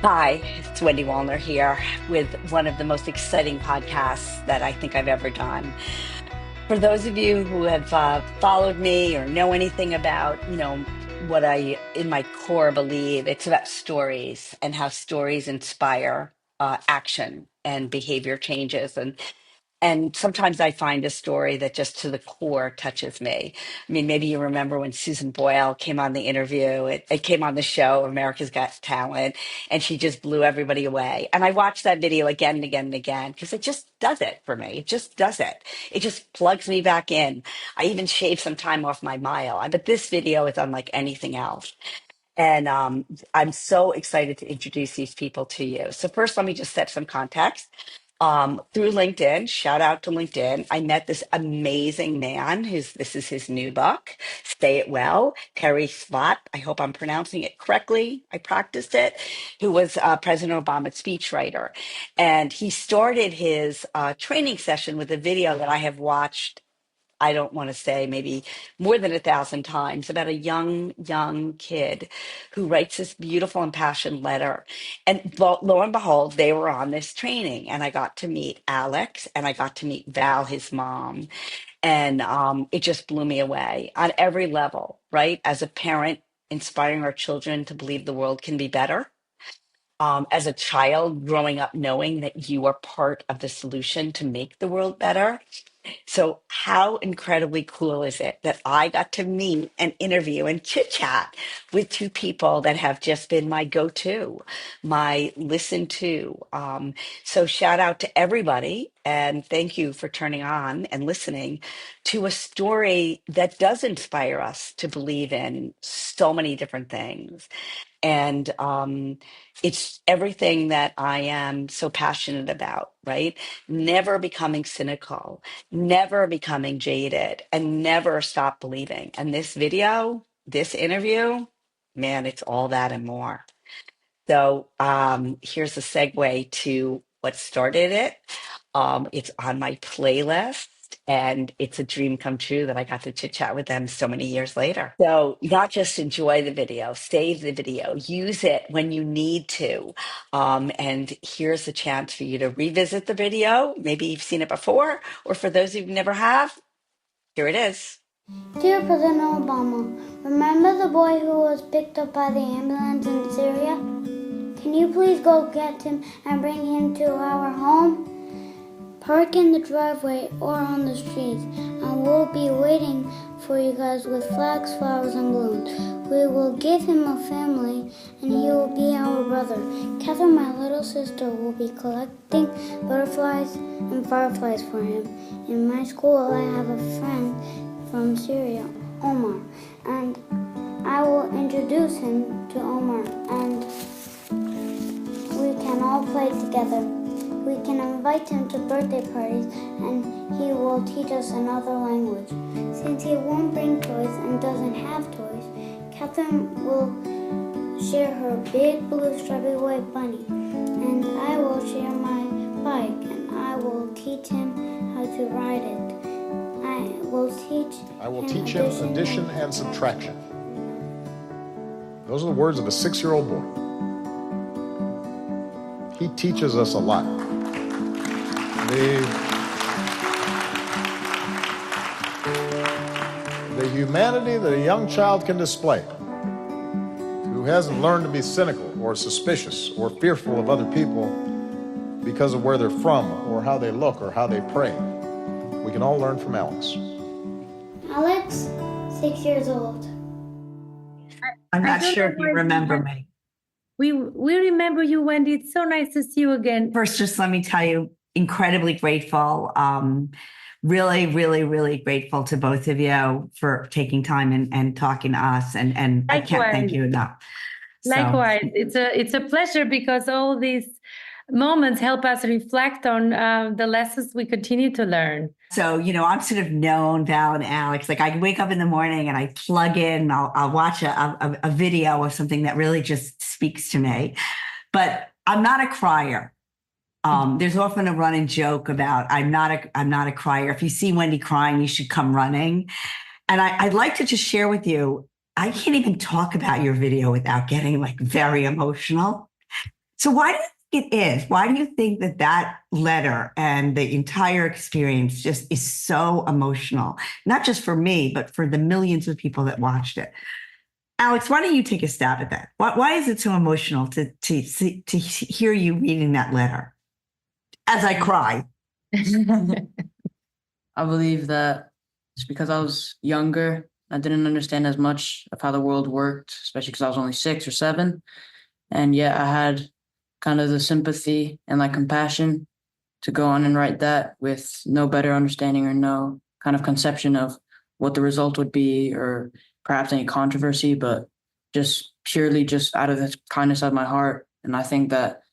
Hi, it's Wendy Wollner here with one of the most exciting podcasts that I think I've ever done. For those of you who have followed me or know anything about, what I, in my core, believe, it's about stories and how stories inspire action and behavior changes. And sometimes I find a story that just to the core touches me. I mean, maybe you remember when Susan Boyle came on the interview, it came on the show, America's Got Talent, and she just blew everybody away. And I watched that video again and again and again because it just does it for me. It just does it. It just plugs me back in. I even shaved some time off my mile. But this video is unlike anything else. And I'm so excited to introduce these people to you. So first, let me just set some context. Through LinkedIn, shout out to LinkedIn, I met this amazing man this is his new book, Say It Well, Terry Svott. I hope I'm pronouncing it correctly. I practiced it, who was President Obama's speechwriter. And he started his training session with a video that I have watched. I don't want to say maybe more than 1,000 times about a young kid who writes this beautiful impassioned letter. And lo and behold, they were on this training, and I got to meet Alex and I got to meet Val, his mom. And it just blew me away on every level, right? As a parent, inspiring our children to believe the world can be better. As a child, growing up knowing that you are part of the solution to make the world better. So, how incredibly cool is it that I got to meet and interview and chit chat with two people that have just been my go to, my listen to? So, shout out to everybody and thank you for turning on and listening to a story that does inspire us to believe in so many different things. And it's everything that I am so passionate about, right? Never becoming cynical, never becoming jaded, and never stop believing. And this video, this interview, man, it's all that and more. So here's a segue to what started it. It's on my playlist, and it's a dream come true that I got to chit chat with them so many years later. So, not just enjoy the video, save the video, use it when you need to. And here's a chance for you to revisit the video. Maybe you've seen it before, or for those who never have, here it is. Dear President Obama, remember the boy who was picked up by the ambulance in Syria? Can you please go get him and bring him to our home? Park in the driveway or on the streets, and we'll be waiting for you guys with flags, flowers, and balloons. We will give him a family, and he will be our brother. Catherine, my little sister, will be collecting butterflies and fireflies for him. In my school, I have a friend from Syria, Omar, and I will introduce him to Omar, and we can all play together. We can invite him to birthday parties, and he will teach us another language. Since he won't bring toys and doesn't have toys, Catherine will share her big blue stripy white bunny, and I will share my bike, and I will teach him how to ride it. I will teach him addition and subtraction. Those are the words of a 6-year-old boy. He teaches us a lot. The humanity that a young child can display, who hasn't learned to be cynical or suspicious or fearful of other people because of where they're from or how they look or how they pray. We can all learn from Alex. Alex, 6 years old. I'm not sure if you remember me. We remember you, Wendy. It's so nice to see you again. First, just let me tell you, incredibly grateful. Really, really, really grateful to both of you for taking time and talking to us. And I can't thank you enough. Likewise, it's a pleasure because all these moments help us reflect on the lessons we continue to learn. So, I'm sort of known Val and Alex. Like I wake up in the morning and I plug in, I'll watch a video of something that really just speaks to me. But I'm not a crier. There's often a running joke about I'm not a crier. If you see Wendy crying, you should come running. And I'd like to just share with you, I can't even talk about your video without getting like very emotional. So why do you think it is? Why do you think that that letter and the entire experience just is so emotional? Not just for me, but for the millions of people that watched it. Alex, why don't you take a stab at that? Why is it so emotional to hear you reading that letter as I cry? I believe that it's because I was younger. I didn't understand as much of how the world worked, especially because I was only 6 or 7. And yet I had kind of the sympathy and like compassion to go on and write that with no better understanding or no kind of conception of what the result would be or perhaps any controversy, but just purely just out of the kindness of my heart. And I think that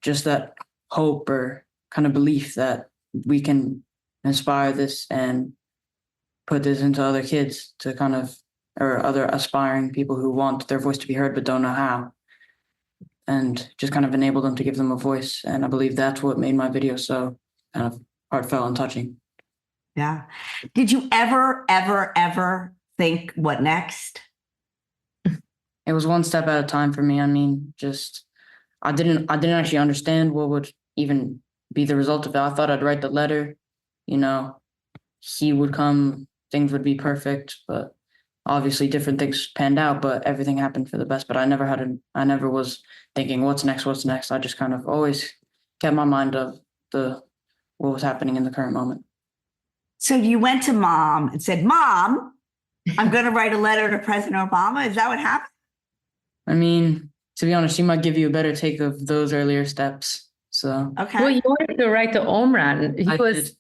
just that hope or kind of belief that we can inspire this and put this into other kids to kind of, or other aspiring people who want their voice to be heard but don't know how, and just kind of enable them to give them a voice. And I believe that's what made my video so kind of heartfelt and touching. Yeah. Did you ever think what next? It was one step at a time for me. I mean, just I didn't actually understand what would even be the result of it. I thought I'd write the letter, you know, he would come, things would be perfect, but obviously different things panned out, but everything happened for the best. But I never was thinking what's next. I just kind of always kept my mind of what was happening in the current moment. So you went to mom and said, Mom, I'm going to write a letter to President Obama. Is that what happened? I mean, to be honest, she might give you a better take of those earlier steps. So Okay. Well, you wanted to write to Omran.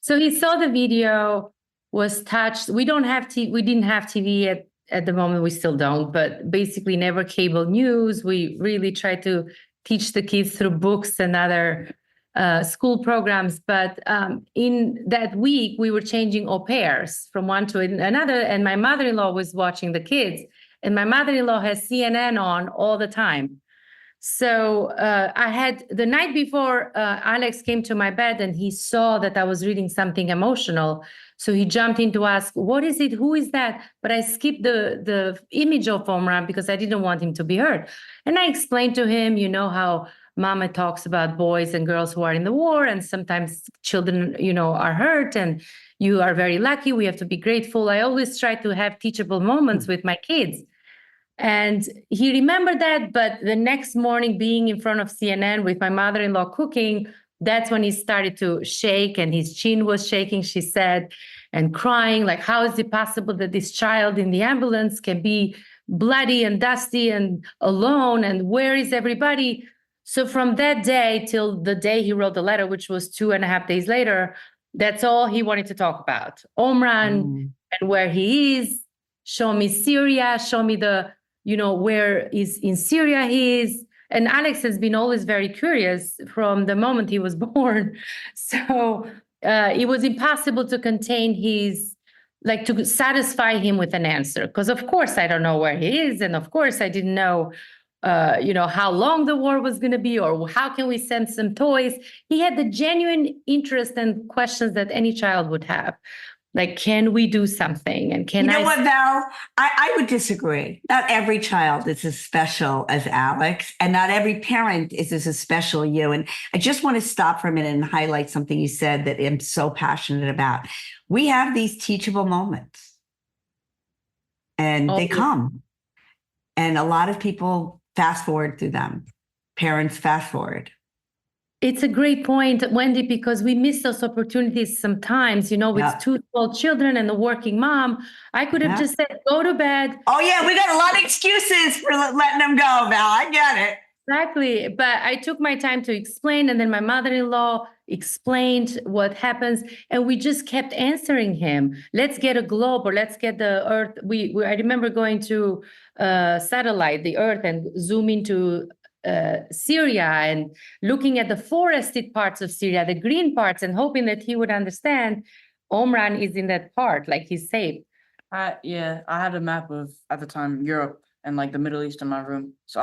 So he saw the video, was touched. We didn't have TV at the moment. We still don't, but basically never cable news. We really try to teach the kids through books and other school programs. But in that week, we were changing au pairs from one to another. And my mother-in-law was watching the kids. And my mother-in-law has CNN on all the time. So I had the night before Alex came to my bed and he saw that I was reading something emotional. So he jumped in to ask, what is it? Who is that? But I skipped the image of Omran because I didn't want him to be hurt. And I explained to him, you know, how Mama talks about boys and girls who are in the war, and sometimes children, you know, are hurt, and you are very lucky. We have to be grateful. I always try to have teachable moments with my kids. And he remembered that, but the next morning being in front of CNN with my mother-in-law cooking, that's when he started to shake and his chin was shaking, she said, and crying, like, how is it possible that this child in the ambulance can be bloody and dusty and alone, and where is everybody? So from that day till the day he wrote the letter, which was 2.5 days later, that's all he wanted to talk about. Omran and where he is. Show me Syria, show me where is in Syria he is. And Alex has been always very curious from the moment he was born. So it was impossible to contain to satisfy him with an answer. Because of course I don't know where he is. And of course I didn't know, how long the war was going to be, or how can we send some toys. He had the genuine interest and questions that any child would have. Like, can we do something? And you know what, Val? I would disagree. Not every child is as special as Alex, and not every parent is as special as you. And I just want to stop for a minute and highlight something you said that I'm so passionate about. We have these teachable moments, and they come. And a lot of people fast forward through them. Parents fast forward. It's a great point, Wendy, because we miss those opportunities sometimes, with 2 small children and a working mom. I could have just said, go to bed. Oh, yeah, we got a lot of excuses for letting them go, Val. I get it. Exactly. But I took my time to explain, and then my mother-in-law explained what happens, and we just kept answering him. Let's get a globe, or let's get the Earth. I remember going to satellite, the Earth, and zoom into Syria and looking at the forested parts of Syria, the green parts, and hoping that he would understand Omran is in that part, like he's safe. I had a map of, at the time, Europe and like the Middle East in my room. So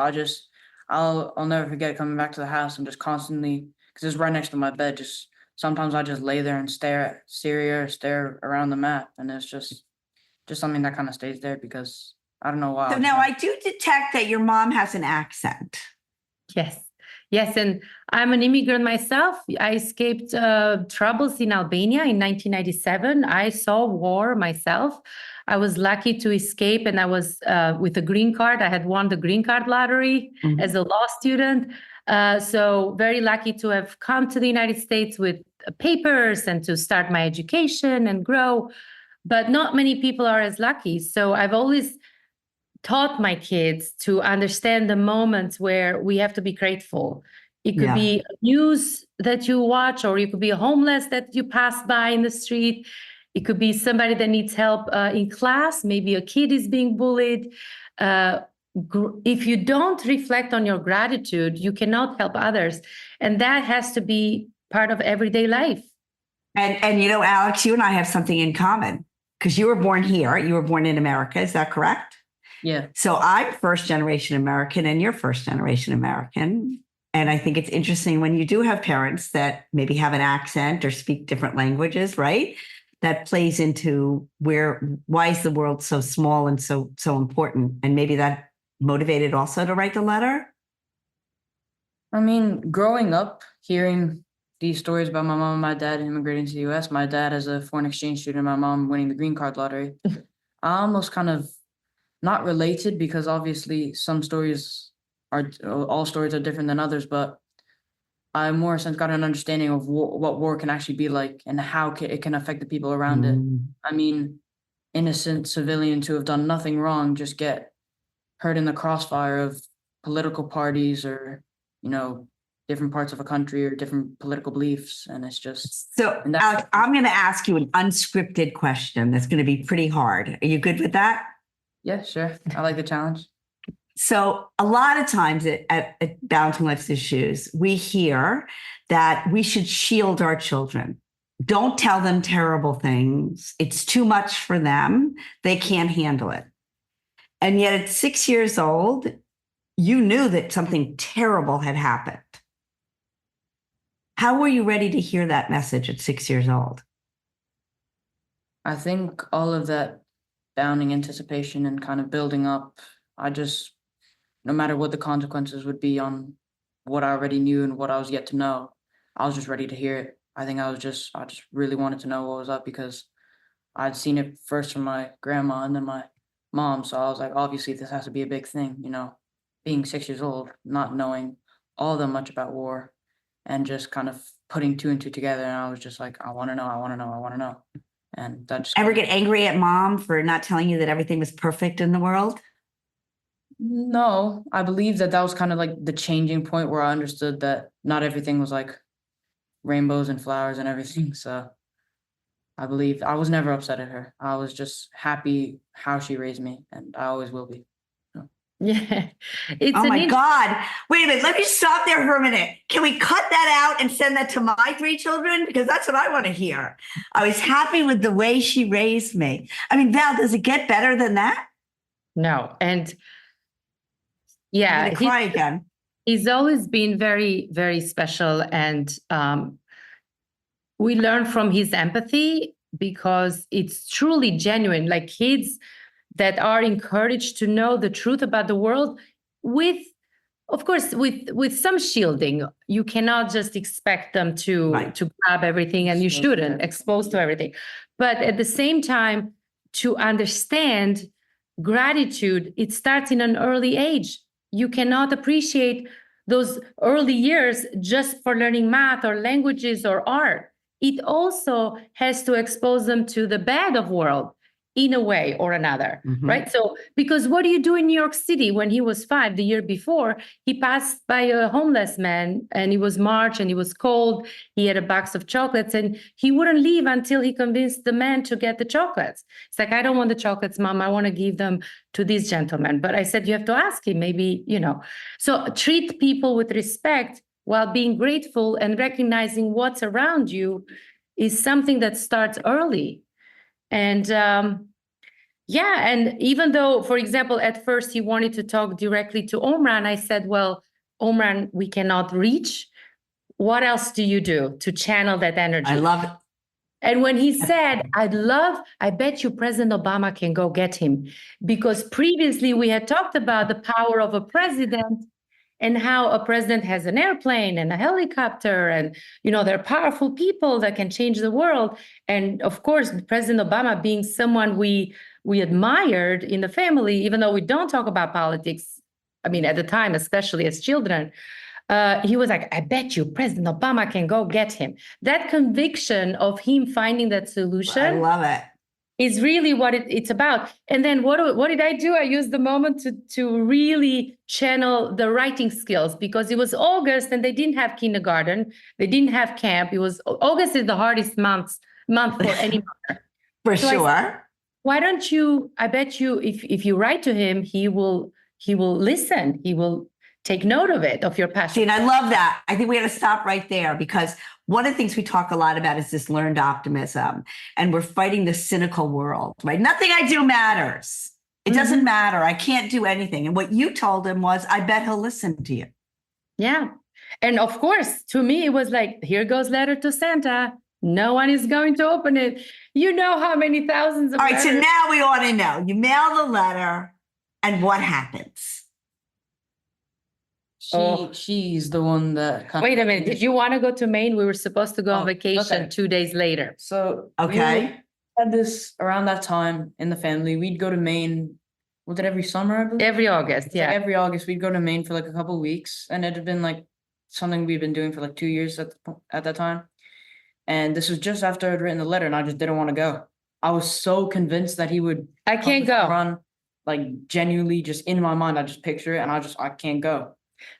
I'll never forget coming back to the house and just constantly, because it's right next to my bed, sometimes I just lay there and stare at Syria or stare around the map, and it's just something that kind of stays there because I don't know why. So now I do detect that your mom has an accent. Yes. Yes, and I'm an immigrant myself. I escaped troubles in Albania in 1997. I saw war myself. I was lucky to escape, and I was with a green card. I had won the green card lottery as a law student. So very lucky to have come to the United States with papers and to start my education and grow. But not many people are as lucky. So I've always taught my kids to understand the moments where we have to be grateful. It could be news that you watch, or you could be a homeless that you pass by in the street. It could be somebody that needs help in class. Maybe a kid is being bullied. If you don't reflect on your gratitude, you cannot help others. And that has to be part of everyday life. And you know, Alex, you and I have something in common because you were born here. You were born in America. Is that correct? Yeah. So I'm first generation American and you're first generation American. And I think it's interesting when you do have parents that maybe have an accent or speak different languages, right? That plays into why is the world so small and so important? And maybe that motivated also to write the letter? I mean, growing up, hearing these stories about my mom and my dad immigrating to the US, my dad as a foreign exchange student, my mom winning the green card lottery, I almost kind of not related, because obviously all stories are different than others, but I more since got an understanding of what war can actually be like and how it can affect the people around it. I mean, innocent civilians who have done nothing wrong just get hurt in the crossfire of political parties or, you know, different parts of a country or different political beliefs. And it's just... So, Alex, I'm going to ask you an unscripted question that's going to be pretty hard. Are you good with that? Yeah, sure. I like the challenge. So a lot of times at Balancing Life's Issues, we hear that we should shield our children. Don't tell them terrible things. It's too much for them. They can't handle it. And yet at 6 years old, you knew that something terrible had happened. How were you ready to hear that message at 6 years old? I think all of that bounding anticipation and kind of building up, no matter what the consequences would be on what I already knew and what I was yet to know, I was just ready to hear it. I think I just really wanted to know what was up because I'd seen it first from my grandma and then my mom. So I was like, obviously this has to be a big thing, you know, being 6 years old, not knowing all that much about war and just kind of putting two and two together. And I was just like, I want to know, I want to know, I want to know. And that just... Ever get angry at mom for not telling you that everything was perfect in the world? No, I believe that was kind of like the changing point where I understood that not everything was like rainbows and flowers and everything. So I believe I was never upset at her. I was just happy how she raised me, and I always will be. So. Yeah. Oh my God. Wait a minute. Let me stop there for a minute. Can we cut that out and send that to my 3 children? Because that's what I want to hear. I was happy with the way she raised me. I mean, Val, does it get better than that? No. And yeah, I'm gonna cry again. He's always been very, very special. And we learn from his empathy because it's truly genuine. Like kids that are encouraged to know the truth about the world with, of course, with some shielding. You cannot just expect them to grab everything, and you shouldn't expose to everything. But at the same time, to understand gratitude, it starts in an early age. You cannot appreciate those early years just for learning math or languages or art. It also has to expose them to the bad of world in a way or another, right? So, because what do you do in New York City? When he was 5, the year before, he passed by a homeless man, and it was March and it was cold. He had a box of chocolates and he wouldn't leave until he convinced the man to get the chocolates. It's like, I don't want the chocolates, Mom. I want to give them to this gentleman. But I said, you have to ask him, maybe, you know. So treat people with respect while being grateful and recognizing what's around you is something that starts early. And and even though, for example, at first he wanted to talk directly to Omran, I said, well, Omran, we cannot reach. What else do you do to channel that energy? I love it. And when he said, I bet you President Obama can go get him. Because previously we had talked about the power of a president. and how a president has an airplane and a helicopter, and they're powerful people that can change the world. And of course, President Obama being someone we admired in the family, even though we don't talk about politics. I mean, at the time, especially as children, he was like, I bet you President Obama can go get him. That conviction of him finding that solution. I love it. Is really what it's about. And then what did I do? I used the moment to really channel the writing skills, because it was August and they didn't have kindergarten. They didn't have camp. August is the hardest month for any mother. For so sure. I said, why don't you, I bet you if you write to him, he will listen. He will take note of it, of your passion. See, and I love that. I think we got to stop right there, because one of the things we talk a lot about is this learned optimism, and we're fighting the cynical world, right? Nothing I do matters. It doesn't matter. I can't do anything. And what you told him was, I bet he'll listen to you. Yeah. And of course, to me, it was like, here goes letter to Santa. No one is going to open it. You know how many thousands of All right, letters. so now we want to know. You mail the letter, and what happens? She's the one that Wait a minute. Did you want to go to Maine? We were supposed to go on vacation okay. 2 days later. So Okay. we had this around that time in the family. We'd go to Maine. Was it every summer? I believe? Every August, So yeah. every August we'd go to Maine for like a couple of weeks, and it had been like something we'd been doing for like 2 years at that time. And this was just after I'd written the letter, and I just didn't want to go. I was so convinced that he would. I can't go. Run, like genuinely, just in my mind, I just picture it, and I can't go.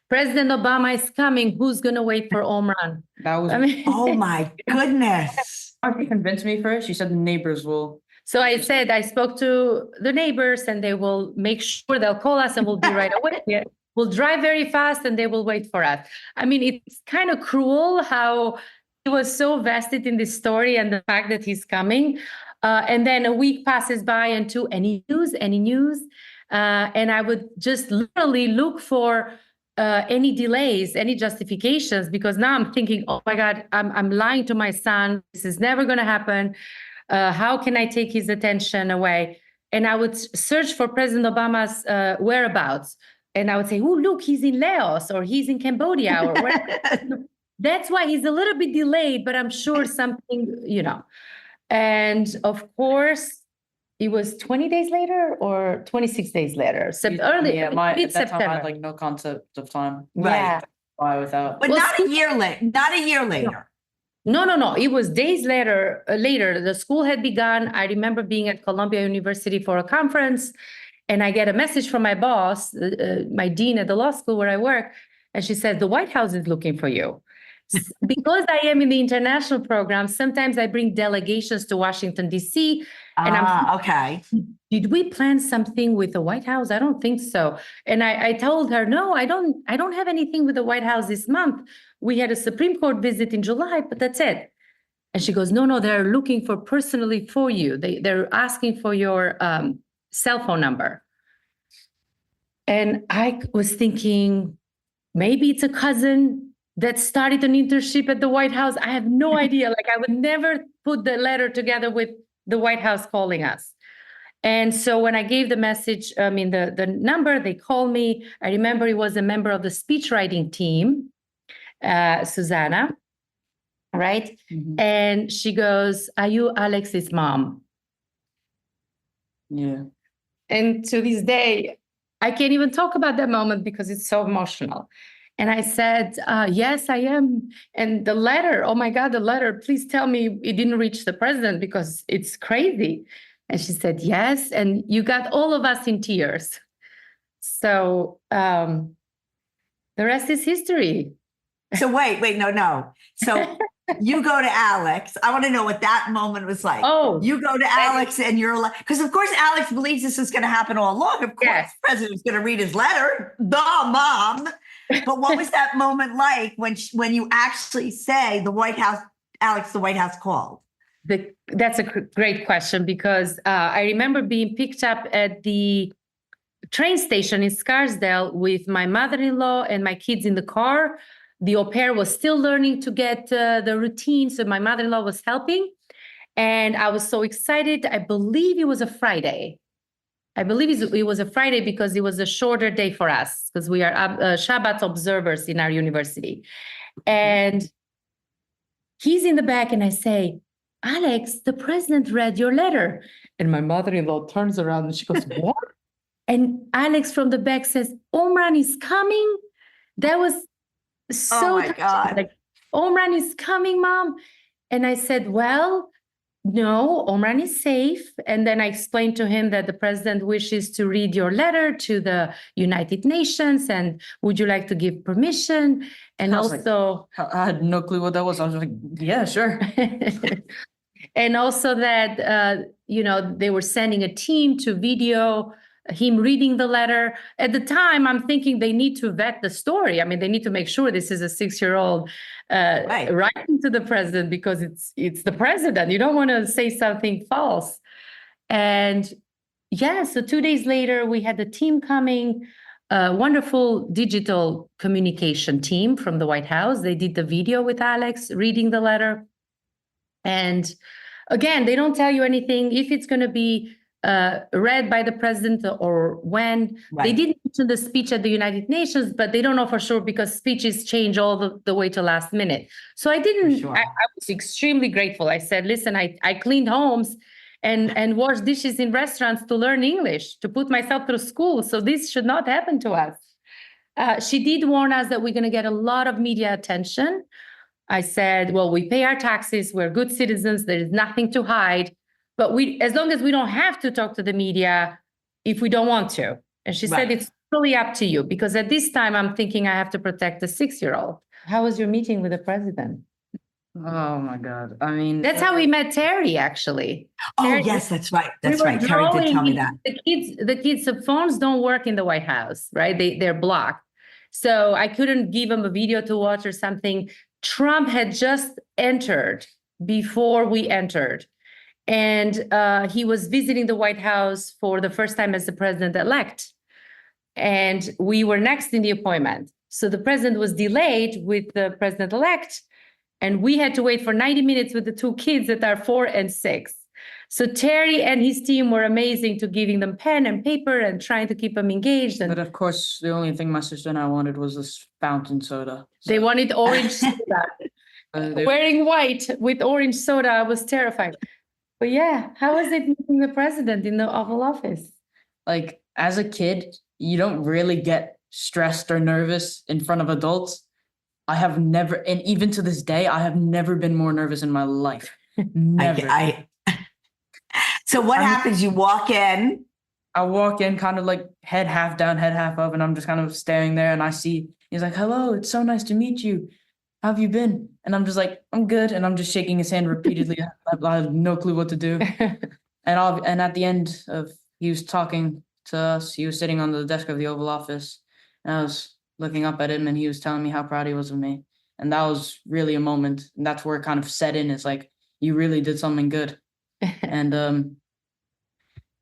President Obama is coming. Who's going to wait for Omran? That was. Oh my goodness. She convinced me first. She said the neighbors will. So I said, I spoke to the neighbors and they will make sure they'll call us and we'll be right away. We'll drive very fast and they will wait for us. I mean, it's kind of cruel how he was so vested in this story and the fact that he's coming. And then a week passes by and any news. And I would just literally look for any delays, any justifications, because now I'm thinking, oh my God, I'm lying to my son. This is never going to happen. How can I take his attention away? And I would search for President Obama's whereabouts. And I would say, oh, look, he's in Laos or he's in Cambodia. Or wherever. That's why he's a little bit delayed, but I'm sure something, And of course, it was 20 days later or 26 days later. Early, at that time, I had like no concept of time. Yeah. Why without? But not a year later. Not a year later. No. It was days later. The school had begun. I remember being at Columbia University for a conference, and I get a message from my boss, my dean at the law school where I work, and she says, the White House is looking for you. Because I am in the international program, sometimes I bring delegations to Washington, D.C. And I'm okay. Did we plan something with the White House? I don't think so. And I told her, no, I don't have anything with the White House this month. We had a Supreme Court visit in July, but that's it. And she goes, no, they're looking personally for you. They're asking for your cell phone number. And I was thinking, maybe it's a cousin that started an internship at the White House. I have no idea. Like, I would never put the letter together with the White House calling us. And so when I gave the message, the number, they called me. I remember it was a member of the speechwriting team, Susanna, right? Mm-hmm. And she goes, are you Alex's mom? Yeah. And to this day, I can't even talk about that moment because it's so emotional. And I said, yes, I am. And the letter, oh my God, the letter, please tell me it didn't reach the president because it's crazy. And she said, yes. And you got all of us in tears. So the rest is history. So wait, no. So you go to Alex. I want to know what that moment was like. Oh, you go to Alex and you're like, because of course Alex believes this is going to happen all along. Of course, yes. The president is going to read his letter. The mom. But what was that moment like when you actually say the White House, Alex, the White House called? That's a great question, because I remember being picked up at the train station in Scarsdale with my mother-in-law and my kids in the car. The au pair was still learning to get the routine, so my mother-in-law was helping. And I was so excited. I believe it was a Friday. I believe it was a Friday because it was a shorter day for us because we are Shabbat observers in our university. And he's in the back and I say, Alex, the president read your letter. And my mother-in-law turns around and she goes, what? And Alex from the back says, Omran is coming. That was so Oh my God. like, Omran is coming, Mom. And I said, well, no, Omran is safe. And then I explained to him that the president wishes to read your letter to the United Nations. And would you like to give permission? And also, I had no clue what that was. I was like, yeah, sure. and also that, they were sending a team to video him reading the letter. At the time, I'm thinking they need to vet the story. I mean, they need to make sure this is a 6-year-old writing to the president because it's the president. You don't want to say something false. And yeah, so 2 days later, we had the team coming, a wonderful digital communication team from the White House. They did the video with Alex reading the letter. And again, they don't tell you anything if it's going to be read by the president or when. Right. They didn't mention the speech at the United Nations, but they don't know for sure because speeches change all the way to last minute. So I didn't, Sure. I was extremely grateful. I said, listen, I cleaned homes and washed dishes in restaurants to learn English, to put myself through school. So this should not happen to us. She did warn us that we're going to get a lot of media attention. I said, well, we pay our taxes. We're good citizens. There is nothing to hide. But as long as we don't have to talk to the media if we don't want to. And she said, it's totally up to you. Because at this time, I'm thinking I have to protect the 6-year-old. How was your meeting with the president? Oh my God. I mean, that's how we met Terry, actually. Oh, Terry, yes, that's right. That's right. Terry did tell me that. The kids' phones don't work in the White House, right? They're blocked. So I couldn't give them a video to watch or something. Trump had just entered before we entered. And he was visiting the White House for the first time as the president-elect. And we were next in the appointment. So the president was delayed with the president-elect. And we had to wait for 90 minutes with the 2 kids that are 4 and 6. So Terry and his team were amazing to giving them pen and paper and trying to keep them engaged. But of course, the only thing my sister and I wanted was this fountain soda. They wanted orange soda. Wearing white with orange soda, I was terrified. But yeah, how was it meeting the president in the Oval Office? Like, as a kid, you don't really get stressed or nervous in front of adults. I have never, and even to this day, I have never been more nervous in my life. Never. So what happens? You walk in. I walk in kind of like head half down, head half up, and I'm just kind of staring there and I see, he's like, hello, it's so nice to meet you. How have you been? And I'm just like, I'm good. And I'm just shaking his hand repeatedly. I have no clue what to do. And at the end of, he was talking to us. He was sitting on the desk of the Oval Office. And I was looking up at him and he was telling me how proud he was of me. And that was really a moment. And that's where it kind of set in. It's like, you really did something good. And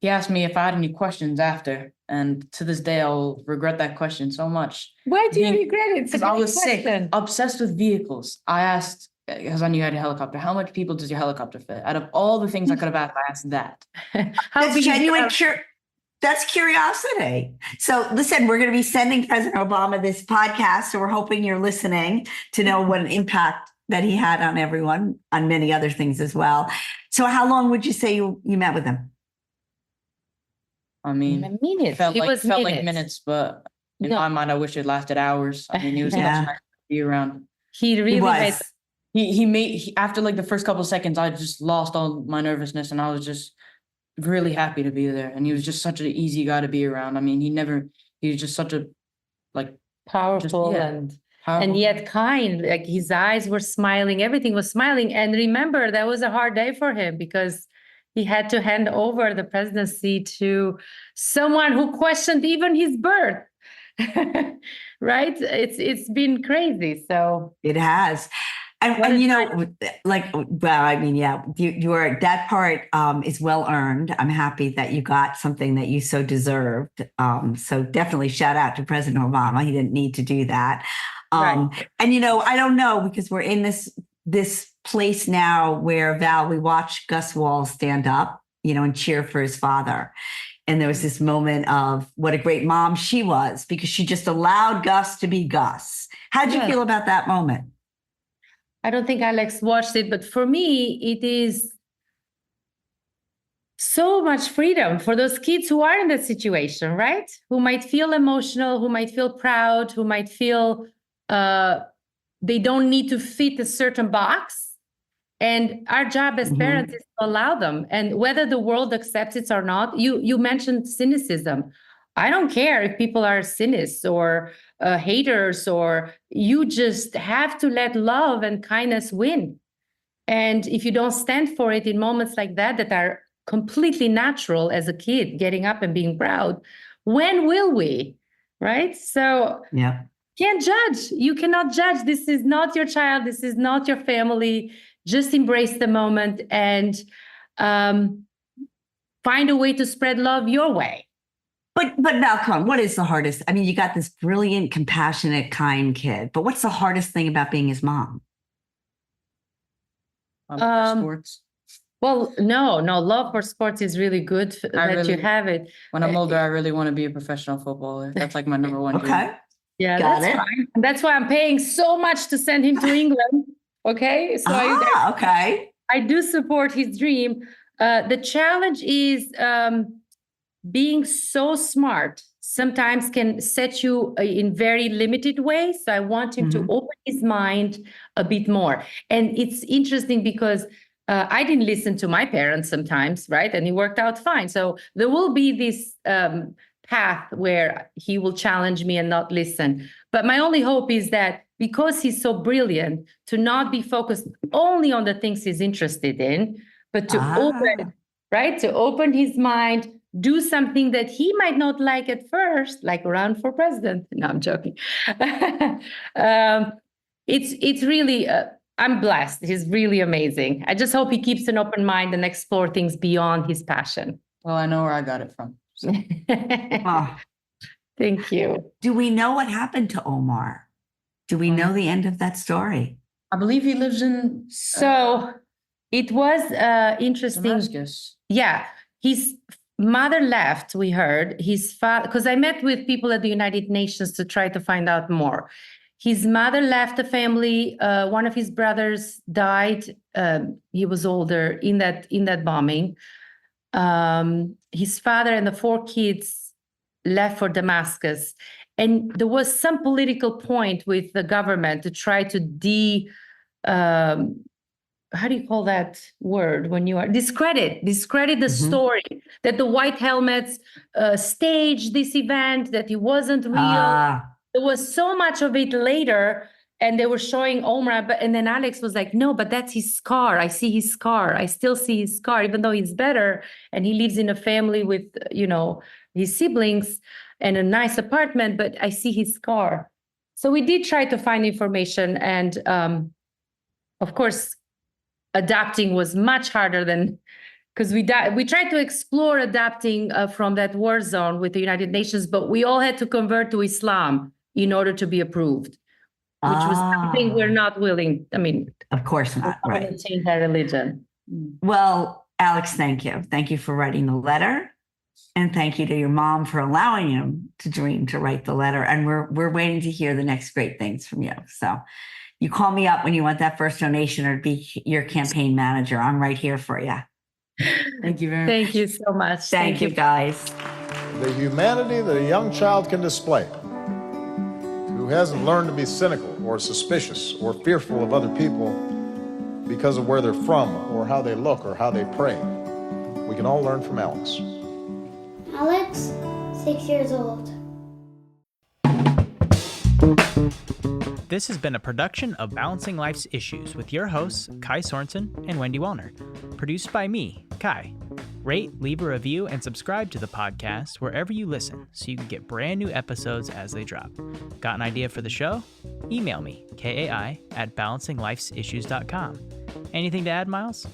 he asked me if I had any questions after. And to this day, I'll regret that question so much. Why do you regret it? Because I was sick, obsessed with vehicles. I asked, because I knew you had a helicopter, how much people does your helicopter fit? Out of all the things I could have asked, I asked that. That's genuine. That's curiosity. So listen, we're going to be sending President Obama this podcast. So we're hoping you're listening to know what an impact that he had on everyone, on many other things as well. So how long would you say you met with him? I mean, minutes. Felt like minutes, but in my mind, I wish it lasted hours. I mean, he was such nice to be around. He really was. He after like the first couple of seconds, I just lost all my nervousness and I was just really happy to be there. And he was just such an easy guy to be around. I mean, he was just such a powerful and yet kind. Like his eyes were smiling, everything was smiling. And remember, that was a hard day for him because he had to hand over the presidency to someone who questioned even his birth. Right? It's been crazy. So it has. And you know, that part is well earned. I'm happy that you got something that you so deserved. So definitely shout out to President Obama. He didn't need to do that. Right. And, you know, I don't know, because we're in this place now where, Val, we watch Gus Wahl stand up, you know, and cheer for his father. And there was this moment of what a great mom she was because she just allowed Gus to be Gus. How'd you feel about that moment? I don't think Alex watched it, but for me, it is so much freedom for those kids who are in that situation, right? Who might feel emotional, who might feel proud, who might feel they don't need to fit a certain box. And our job as parents is to allow them. And whether the world accepts it or not, you mentioned cynicism. I don't care if people are cynics or haters, or you just have to let love and kindness win. And if you don't stand for it in moments like that are completely natural as a kid, getting up and being proud, when will we? Right? So yeah, can't judge. You cannot judge. This is not your child. This is not your family. Just embrace the moment and find a way to spread love your way. But Malcolm, what is the hardest? I mean, you got this brilliant, compassionate, kind kid, but what's the hardest thing about being his mom? Sports. Well, no, love for sports is really good you have it. When I'm older, I really want to be a professional footballer. That's like my number one dream. Okay. Yeah, that's fine. And that's why I'm paying so much to send him to England. Okay. So I do support his dream. The challenge is being so smart sometimes can set you in very limited ways. So I want him to open his mind a bit more. And it's interesting because I didn't listen to my parents sometimes, right? And it worked out fine. So there will be this path where he will challenge me and not listen. But my only hope is that because he's so brilliant, to not be focused only on the things he's interested in, but to open his mind, do something that he might not like at first, like run for president. No, I'm joking. It's really, I'm blessed. He's really amazing. I just hope he keeps an open mind and explore things beyond his passion. Well, I know where I got it from. So. Thank you. Do we know what happened to Omar? Do we know the end of that story? I believe he lives in... So it was interesting. Damascus. Yeah. His mother left, we heard. His father, because I met with people at the United Nations to try to find out more. His mother left the family. One of his brothers died. He was older in that bombing. His father and the 4 kids left for Damascus. And there was some political point with the government to try to how do you call that word when you are discredit the story that the white helmets staged this event, that it wasn't real. There was so much of it later, and they were showing Omar, and then Alex was like, no, but that's his scar. I see his scar. I still see his scar, even though he's better and he lives in a family with, his siblings and a nice apartment, but I see his scar. So we did try to find information, and of course, adapting was much harder than, because we tried to explore adapting from that war zone with the United Nations, but we all had to convert to Islam in order to be approved, which was something we're not willing. I mean, of course not. Right. To change our religion. Well, Alex, thank you. Thank you for writing the letter. And thank you to your mom for allowing him to dream to write the letter. And we're waiting to hear the next great things from you. So you call me up when you want that first donation or be your campaign manager. I'm right here for you. Thank you very much. Thank you so much. Thank you, guys. The humanity that a young child can display, who hasn't learned to be cynical or suspicious or fearful of other people because of where they're from or how they look or how they pray. We can all learn from Alex. Alex, 6 years old. This has been a production of Balancing Life's Issues with your hosts, Kai Sorensen and Wendy Wollner. Produced by me, Kai. Rate, leave a review, and subscribe to the podcast wherever you listen so you can get brand new episodes as they drop. Got an idea for the show? Email me, kai@balancinglifesissues.com. Anything to add, Miles?